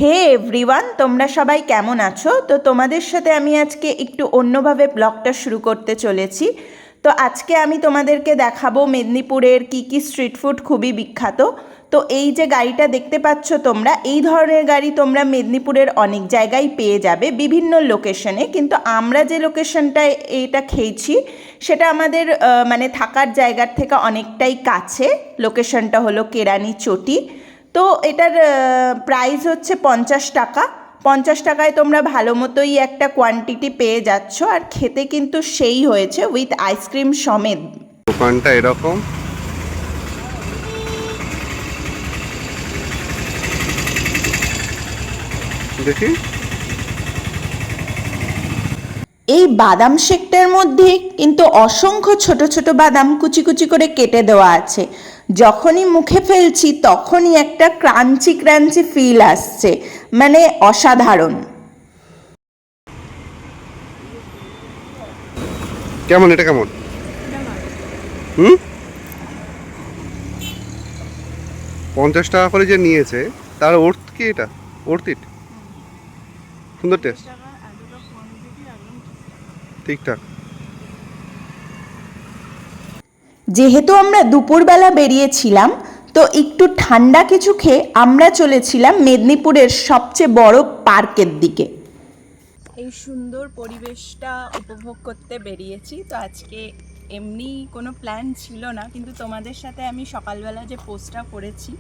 হে everyone, তোমরা সবাই কেমন আছো? তো তোমাদের সাথে আমি আজকে একটু অন্যভাবে ব্লগটা শুরু করতে চলেছি। তো আজকে আমি তোমাদেরকে দেখাবো মেদিনীপুরের কী স্ট্রিট ফুড খুবই বিখ্যাত। তো এই যে গাড়িটা দেখতে পাচ্ছ তোমরা, এই ধরনের গাড়ি তোমরা মেদিনীপুরের অনেক জায়গায় পেয়ে যাবে বিভিন্ন লোকেশনে, কিন্তু আমরা যে লোকেশনটায় এইটা খেয়েছি সেটা আমাদের মানে থাকার জায়গার থেকে অনেকটাই কাছে। লোকেশনটা হলো কেরানি চটি। তো এটার প্রাইস হচ্ছে 50 টাকা। 50 টাকায় তোমরা ভালো মতোই একটা কোয়ান্টিটি পেয়ে যাচ্ছ, আর খেতে কিন্তু সেই হয়েছে উইথ আইসক্রিম সমেত। দোকানটা এরকম। দেখি এই বাদাম শেকটার মধ্যে কিন্তু অসংখ্য ছোট ছোট বাদাম কুচি কুচি করে কেটে দেওয়া আছে। যখনই মুখে ফেলছি তখনই একটা ক্রাঞ্চি ক্রাঞ্চি ফিল আসছে, মানে অসাধারণ। কেমন, এটা কেমন? হুম, 50 টাকা করে যে নিয়েছে তার অর্থ কি? এটা অর্থ ইট? সুন্দর টেস্ট, ঠিকঠাক। যেহেতু আমরা দুপুরবেলা বেরিয়েছিলাম, তো একটু ঠান্ডা কিছু খেয়ে আমরা চলেছিলাম মেদিনীপুরের সবচেয়ে বড় পার্কের দিকে। এই সুন্দর পরিবেশটা উপভোগ করতে বেরিয়েছি। তো আজকে এমনি কোনো প্ল্যান ছিল না, কিন্তু তোমাদের সাথে আমি সকালবেলা যে পোস্টটা করেছি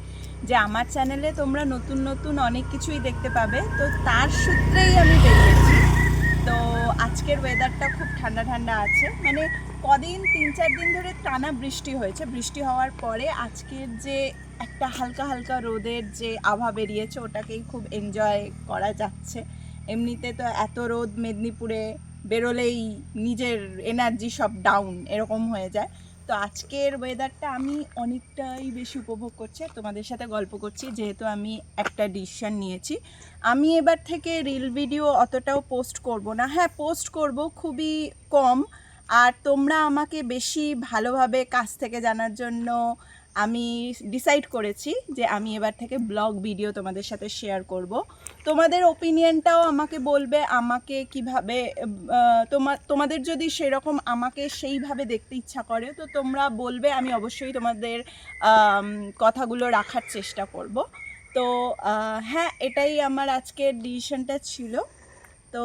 যে আমার চ্যানেলে তোমরা নতুন নতুন অনেক কিছুই দেখতে পাবে, তো তার সূত্রেই আমি বেরিয়েছি। তো আজকের ওয়েদারটা খুব ঠান্ডা ঠান্ডা আছে, মানে কদিন 3-4 দিন ধরে টানা বৃষ্টি হয়েছে। বৃষ্টি হওয়ার পরে আজকের যে একটা হালকা হালকা রোদের যে আভা বেরিয়েছে ওটাকেই খুব এনজয় করা যাচ্ছে। এমনিতে তো এত রোদ মেদিনীপুরে বেরোলেই নিজের এনার্জি সব ডাউন এরকম হয়ে যায়। তো আজকের ওয়েদারটা আমি অনেকটাই বেশি উপভোগ করছি, তোমাদের সাথে গল্প করছি, যেহেতু আমি একটা ডিসিশন নিয়েছি। আমি এবার থেকে রিল ভিডিও অতটাও পোস্ট করব না। হ্যাঁ, পোস্ট করব, খুবই কম। আর তোমরা আমাকে বেশি ভালোভাবে কাছ থেকে জানার জন্য আমি ডিসাইড করেছি যে আমি এবার থেকে ব্লগ ভিডিও তোমাদের সাথে শেয়ার করব। তোমাদের ওপিনিয়নটাও আমাকে বলবে, আমাকে কিভাবে তোমাদের যদি সেরকম আমাকে সেইভাবে দেখতে ইচ্ছা করে তো তোমরা বলবে, আমি অবশ্যই তোমাদের কথাগুলো রাখার চেষ্টা করব। তো হ্যাঁ, এটাই আমার আজকের ডিসিশনটা ছিল। তো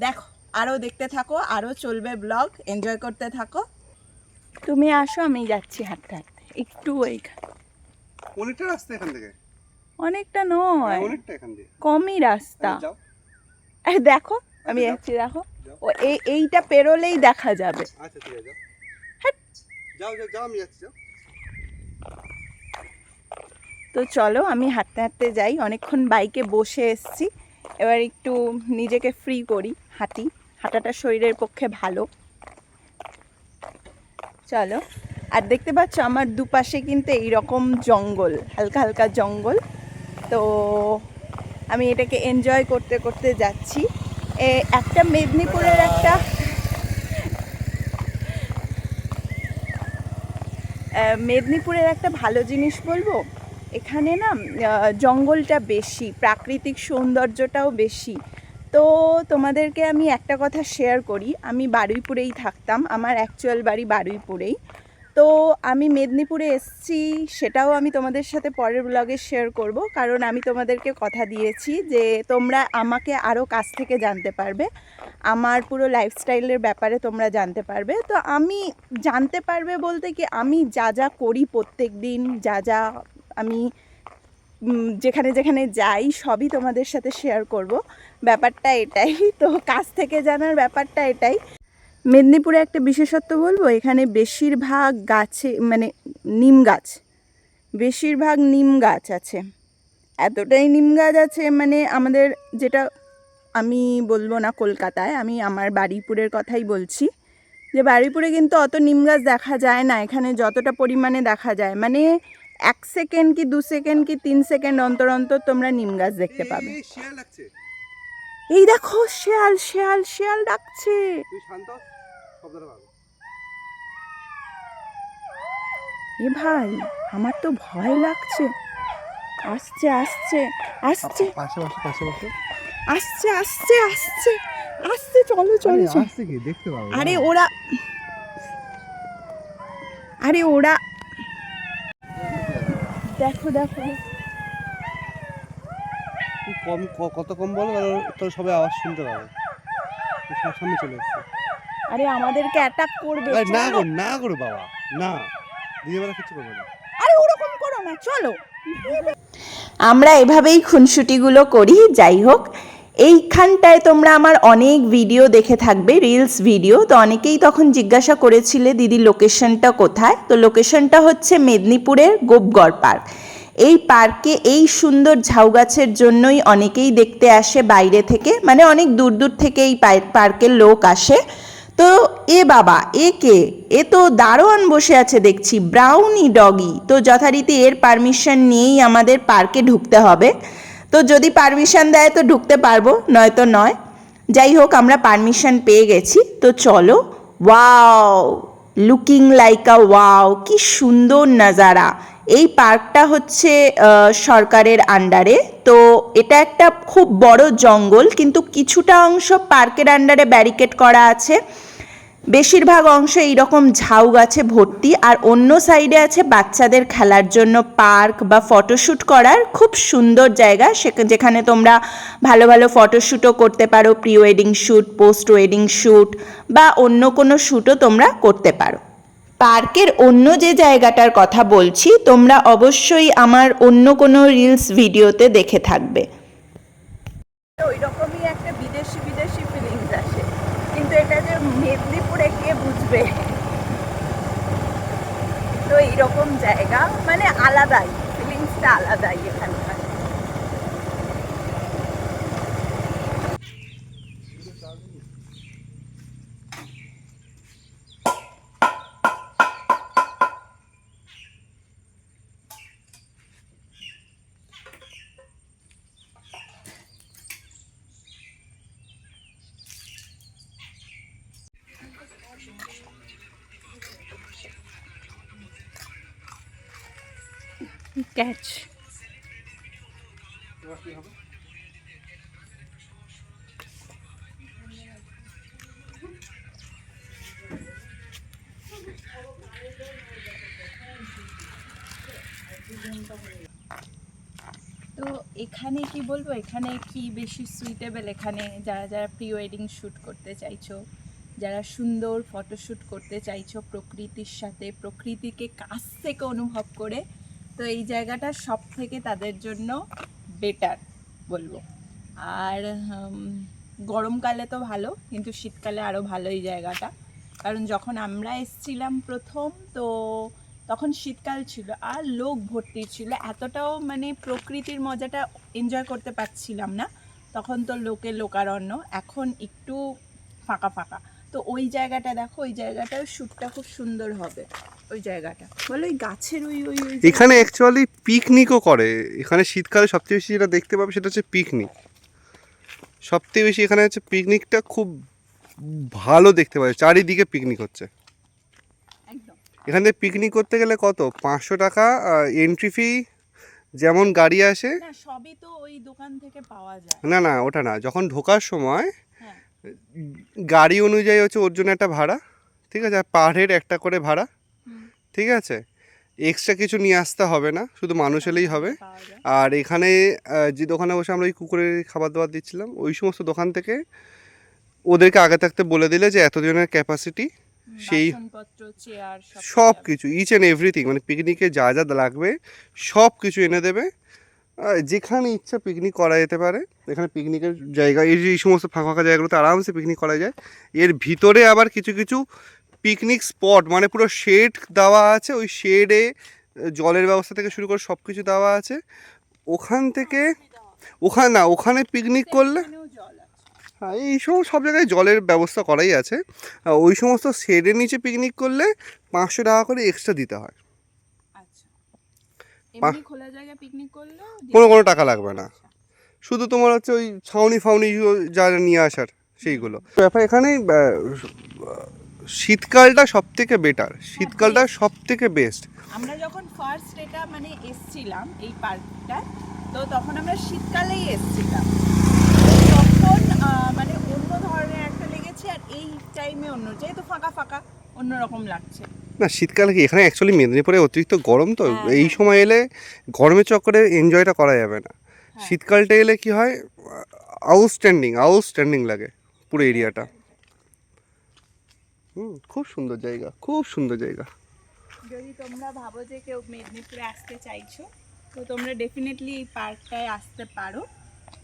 দেখো, আরও দেখতে থাকো, আরও চলবে ব্লগ, এনজয় করতে থাকো। তুমি আসো, আমি যাচ্ছি হাঁটতে হাঁটতে একটু। অনেকটা রাস্তা এখান থেকে? অনেকটা নয়, অনেকটা এখান থেকে কমই রাস্তা। যাও, দেখো আমি যাচ্ছি, দেখো ও এইটা পেরোলেই দেখা যাবে। আচ্ছা ঠিক আছে, যাও যাও যাও, আমি যাচ্ছি, যাও। তো চলো আমি হাঁটতে হাঁটতে যাই। অনেকক্ষণ বাইকে বসে এসছি, এবার একটু নিজেকে ফ্রি করি, হাঁটি। হাঁটাটা শরীরের পক্ষে ভালো। চলো। আর দেখতে পাচ্ছ আমার দুপাশে কিন্তু এইরকম জঙ্গল, হালকা হালকা জঙ্গল। তো আমি এটাকে এনজয় করতে করতে যাচ্ছি। একটা মেদিনীপুরের একটা ভালো জিনিস বলবো, এখানে না জঙ্গলটা বেশি, প্রাকৃতিক সৌন্দর্যটাও বেশি। তো তোমাদেরকে আমি একটা কথা শেয়ার করি, আমি বারুইপুরেই থাকতাম, আমার অ্যাকচুয়াল বাড়ি বারুইপুরেই। তো আমি মেদিনীপুরে এসেছি, সেটাও আমি তোমাদের সাথে পরের ব্লগে শেয়ার করব, কারণ আমি তোমাদেরকে কথা দিয়েছি যে তোমরা আমাকে আরও কাছ থেকে জানতে পারবে, আমার পুরো লাইফস্টাইলের ব্যাপারে তোমরা জানতে পারবে। তো আমি জানতে পারবে বলতে কি, আমি যা যা করি প্রত্যেক দিন, যা যা আমি যেখানে যেখানে যাই সবই তোমাদের সাথে শেয়ার করব। ব্যাপারটা এটাই, তো কাছ থেকে জানার ব্যাপারটা এটাই। মেদিনীপুরে একটা বিশেষত্ব বলবো, এখানে বেশিরভাগ গাছে মানে নিম গাছ, বেশিরভাগ নিম গাছ আছে। এতটাই নিম গাছ আছে, মানে আমাদের যেটা, আমি বলবো না কলকাতায়, আমি আমার বারুইপুরের কথাই বলছি, যে বারুইপুরে কিন্তু অত নিম গাছ দেখা যায় না। এখানে যতটা পরিমাণে দেখা যায়, মানে 1 সেকেন্ড কি 2 সেকেন্ড কি 3 সেকেন্ড অন্তর অন্তর তোমরা নিম গাছ দেখতে পাবে। এই দেখো, শেয়াল শেয়াল শেয়াল ডাকছে। এ ভাই, আমার তো ভয় লাগছে। আসছে আসছে আসছে পাশে বসে পাশে বসে। আসছে আসছে আসছে আসছে, চলো চলো চলো। আসছে কি দেখতে পাবো? আরে ওরা, আরে ওরা, দেখো দেখো। কম কত কম বলো, তো সবাই আওয়াজ শুনতে পাবে। সামনে চলে এসছে। আরে আমাদেরকে অ্যাটাক করবে। না চলো। গো না গো বাবা, না দিনের বেলা কিছু করবে না। আরে ওরকম করো না, চলো। আমরা এভাবেই খুনসুটিগুলো করি। যাই হোক, এইখানটায় তোমরা আমার অনেক ভিডিও দেখে থাকবে, রিলস ভিডিও। তো অনেকেই তখন জিজ্ঞাসা করেছিলে দিদি লোকেশনটা কোথায়। তো লোকেশনটা হচ্ছে মেদিনীপুরের গোপগড় পার্ক। এই পার্কে এই সুন্দর ঝাউ গাছের জন্যই অনেকেই দেখতে আসে বাইরে থেকে, মানে অনেক দূর দূর থেকে এই পার্কের লোক আসে। তো এ বাবা, এ কে? এ তো দারোয়ান বসে আছে দেখছি, ব্রাউনি ডগি। তো যথারীতি এর পারমিশন নিয়েই আমাদের পার্কে ঢুকতে হবে। তো যদি পারমিশন দেয় তো ঢুকতে পারবো, নয়তো নয়। যাই হোক, আমরা পারমিশন পেয়ে গেছি। তো চলো। ওয়াও, লুকিং লাইক আ ওয়াও, কি সুন্দর নাজারা। এই পার্কটা হচ্ছে সরকারের আন্ডারে। তো এটা একটা খুব বড় জঙ্গল, কিন্তু কিছুটা অংশ পার্কের আন্ডারে ব্যারিকেড করা আছে। বেশিরভাগ অংশ এইরকম ঝাউ গাছে ভর্তি, আর অন্য সাইডে আছে বাচ্চাদের খেলার জন্য পার্ক বা ফটোশ্যুট করার খুব সুন্দর জায়গা, যেখানে তোমরা ভালো ভালো ফটোশ্যুটও করতে পারো, pre wedding shoot, post wedding shoot বা অন্য কোনো শ্যুটও তোমরা করতে পারো। পার্কের অন্য যে জায়গাটার কথা বলছি তোমরা অবশ্যই আমার অন্য কোনো রিলস ভিডিওতে দেখে থাকবে। ওই রকমই একটা বিদেশি বিদেশি ফিলিংস আসে, কিন্তু এটা যে মেদিনীপুরে কে বুঝবে। তো এইরকম জায়গা মানে আলাদাই, ফিলিংসটা আলাদাই এখানকার। ক্যাচ। তো এখানে কি বলবো, এখানে কি বেশি সুইটেবল, এখানে যারা যারা প্রি ওয়েডিং শ্যুট করতে চাইছো, যারা সুন্দর ফটোশ্যুট করতে চাইছো প্রকৃতির সাথে, প্রকৃতিকে কাছ থেকে অনুভব করে, তো এই জায়গাটা সব থেকে তাদের জন্য বেটার বলবো। আর গরমকালে তো ভালো, কিন্তু শীতকালে আরও ভালো এই জায়গাটা। কারণ যখন আমরা এসছিলাম প্রথম, তো তখন শীতকাল ছিল আর লোক ভর্তি ছিল, এতটাও মানে প্রকৃতির মজাটা এনজয় করতে পারছিলাম না। তখন তো লোকারণ্য, এখন একটু ফাঁকা ফাঁকা। তো ওই জায়গাটা দেখো, ওই জায়গাটাও শ্যুটটা খুব সুন্দর হবে। ওই জায়গাটা বলো, ওই গাছের ওই ওই ওই এখানে অ্যাকচুয়ালি পিকনিকও করে। এখানে শীতকালে সবচেয়ে বেশি যেটা দেখতে পাবে সেটা হচ্ছে পিকনিক। সবথেকে বেশি এখানে হচ্ছে পিকনিকটা খুব ভালো দেখতে পাবে, চারিদিকে পিকনিক হচ্ছে। একদম। এখান থেকে পিকনিক করতে গেলে কত, 500 টাকা এন্ট্রি ফি। যেমন গাড়ি আসে, না সবই তো ওই দোকান থেকে পাওয়া যায়। না না ওটা না, যখন ঢোকার সময় হ্যাঁ। গাড়ি অনুযায়ী হচ্ছে ওর জন্য একটা ভাড়া, ঠিক আছে, পার হেড একটা করে ভাড়া, ঠিক আছে। এক্সট্রা কিছু নিয়ে আসতে হবে না, শুধু মানুষ এলেই হবে। আর এখানে যে দোকানে বসে আমরা ওই কুকুরের খাবার দাবার দিচ্ছিলাম, ওই সমস্ত দোকান থেকে ওদেরকে আগে থাকতে বলে দিলে যে এতজনের ক্যাপাসিটি, সেই সব কিছু ইচ অ্যান্ড এভরিথিং, মানে পিকনিকে যা যা লাগবে সব কিছু এনে দেবে। যেখানে ইচ্ছা পিকনিক করা যেতে পারে। এখানে পিকনিকের জায়গা, এই সমস্ত ফাঁকা ফাঁকা জায়গাগুলোতে আরামসে পিকনিক করা যায়। এর ভিতরে আবার কিছু কিছু পিকনিক স্পট, মানে পুরো শেড দেওয়া আছে, ওই শেডে জলের ব্যবস্থা থেকে শুরু করে সব কিছু দেওয়া আছে। ওখান থেকে ওখানে পিকনিক করলে, হ্যাঁ এই সমস্ত সব জায়গায় জলের ব্যবস্থা করাই আছে। ওই সমস্ত শেডের নিচে পিকনিক করলে 500 টাকা করে এক্সট্রা দিতে হয়। কোনো টাকা লাগবে না, শুধু তোমার হচ্ছে ওই ছাউনি ফাউনি যা নিয়ে আসার সেইগুলো ব্যাপার। এখানে শীতকালটা সব থেকে বেটার, শীতকালটা সব থেকে বেস্ট। আমরা যখন ফার্স্ট এটা মানে এসছিলাম এই পার্কটা, তো তখন আমরা শীতকালেই এসছিলাম, তখন মানে অন্য ধরনের একটা লেগেছে, আর এই টাইমে অন্য, যেহেতু ফাঁকা ফাঁকা অন্যরকম লাগছে। না শীতকালে কি এখানে অ্যাকচুয়ালি মেদিনীপুরে অতিরিক্ত গরম, তো এই সময় এলে গরমের চক্করে এনজয়টা করা যাবে না। শীতকালটা এলে কি হয়, আউটস্ট্যান্ডিং লাগে পুরো এরিয়াটা। খুব সুন্দর জায়গা, খুব সুন্দর জায়গা। যদি তোমরা ভাবো যে কেউ মেদিনীপুরে আসতে চাইছো, তো তোমরা ডেফিনেটলি এই পার্কটায় আসতে পারো,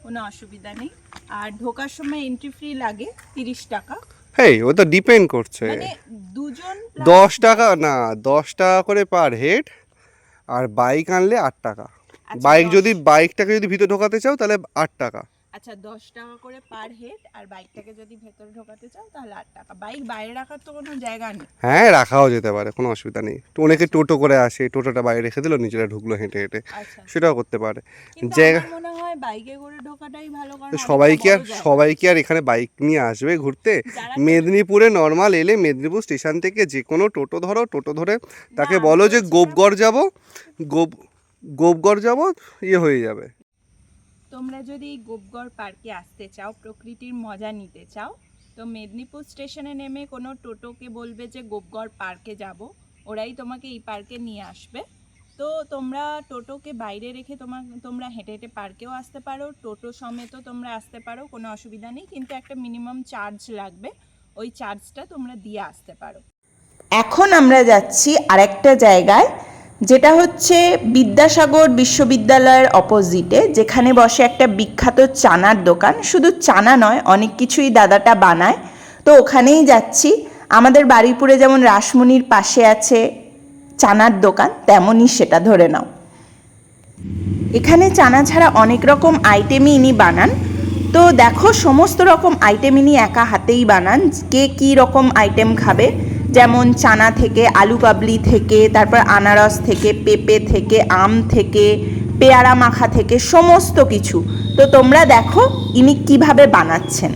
কোনো অসুবিধা নেই। আর ঢোকার সময় এন্ট্রি ফ্রি লাগে 30 টাকা। হ্যাঁ ও তো ডিপেন্ড করছে, মানে দুজন 10 টাকা না, 10 টাকা করে পার হেড, আর বাইক আনলে 8 টাকা। বাইকটাকে যদি ভিতরে ঢোকাতে চাও তাহলে 8 টাকা। আচ্ছা 10 টাকা করে পার হেড, আর বাইকটাকে যদি ভেতরে ঢোকাতে চাও তাহলে 8 টাকা। বাইক বাইরে রাখার তো কোনো জায়গা নেই। হ্যাঁ রাখাও যেতে পারে, কোনো অসুবিধা নেই। তো অনেকে টোটো করে আসে, টোটোটা বাইরে রেখে দিল, নিজেরা ঢুকলো হেঁটে হেঁটে, সেটাও করতে পারে। জায়গা মনে হয় বাইকে করে ঢোকাটাই ভালো, কারণ সবাই কি আর এখানে বাইক নিয়ে আসবে ঘুরতে? মেদিনীপুরে নর্মাল এলে মেদিনীপুর স্টেশন থেকে যে কোনো টোটো ধরে তাকে বলো যে গোপগড় যাব, ইয়ে হয়ে যাবে। তোমরা যদি গোপগড় পার্কে আসতে চাও, প্রকৃতির মজা নিতে চাও, তো মেদিনীপুর স্টেশনে নেমে কোনো টোটোকে বলবে যে গোপগড় পার্কে যাব, ওরাই তোমাকে এই পার্কে নিয়ে আসবে। তো তোমরা টোটোকে বাইরে রেখে তোমরা হেঁটে হেঁটে পার্কেও আসতে পারো, টোটো সমেতও তোমরা আসতে পারো, কোনো অসুবিধা নেই, কিন্তু একটা মিনিমাম চার্জ লাগবে, ওই চার্জটা তোমরা দিয়ে আসতে পারো। এখন আমরা যাচ্ছি আরেকটা জায়গায়, যেটা হচ্ছে বিদ্যাসাগর বিশ্ববিদ্যালয়ের অপোজিটে, যেখানে বসে একটা বিখ্যাত চানার দোকান। শুধু চানা নয়, অনেক কিছুই দাদাটা বানায়, তো ওখানেই যাচ্ছি। আমাদের বারুইপুরে যেমন রাসমণির পাশে আছে চানার দোকান, তেমনই সেটা ধরে নাও। এখানে চানা ছাড়া অনেক রকম আইটেমই ইনি বানান। তো দেখো সমস্ত রকম আইটেম ইনি একা হাতেই বানান। কে কী রকম আইটেম খাবে, যেমন চানা থেকে, আলু কাবলি থেকে, তারপর আনারস থেকে, পেঁপে থেকে, আম থেকে, পেয়ারা মাখা থেকে, সমস্ত কিছু। তো তোমরা দেখো ইনি কিভাবে বানাচ্ছেন।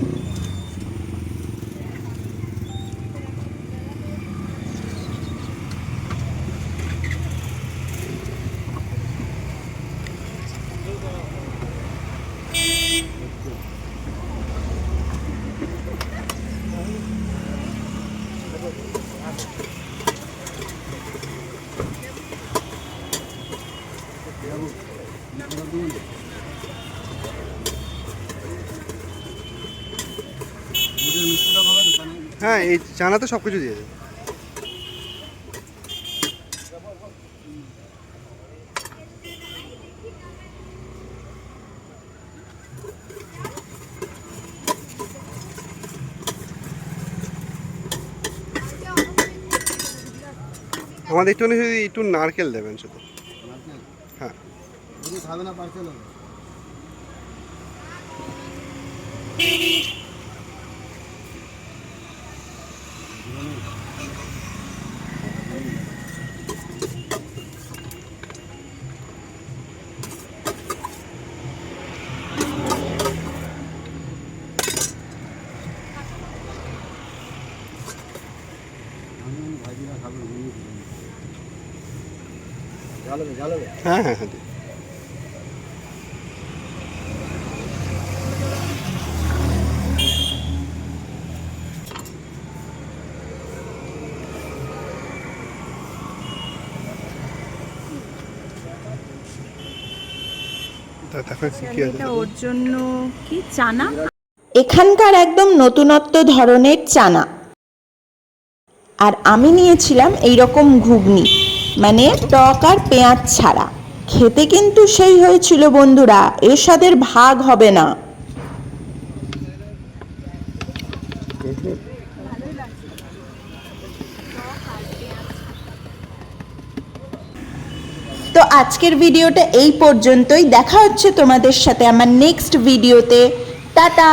হ্যাঁ এই চানাতে সব কিছু দিয়ে দেবে। আমাদের একটু নারকেল দেবেন শুধু। হ্যাঁ খাবে না পার্সেল হবে। হ্যাঁ হ্যাঁ হ্যাঁ ওর জন্য কি চানা, এখানকার একদম নতুনত্ব ধরনের চানা। আর আমি নিয়েছিলাম এইরকম ঘুগনি, মানে টক আর পেঁয়াজ ছাড়া। খেতে কিন্তু সেই হয়েছিল বন্ধুরা, এর স্বাদের ভাগ হবে না। তো আজকের ভিডিওটা এই পর্যন্তই। দেখা হচ্ছে তোমাদের সাথে আমার নেক্সট ভিডিওতে। টাটা।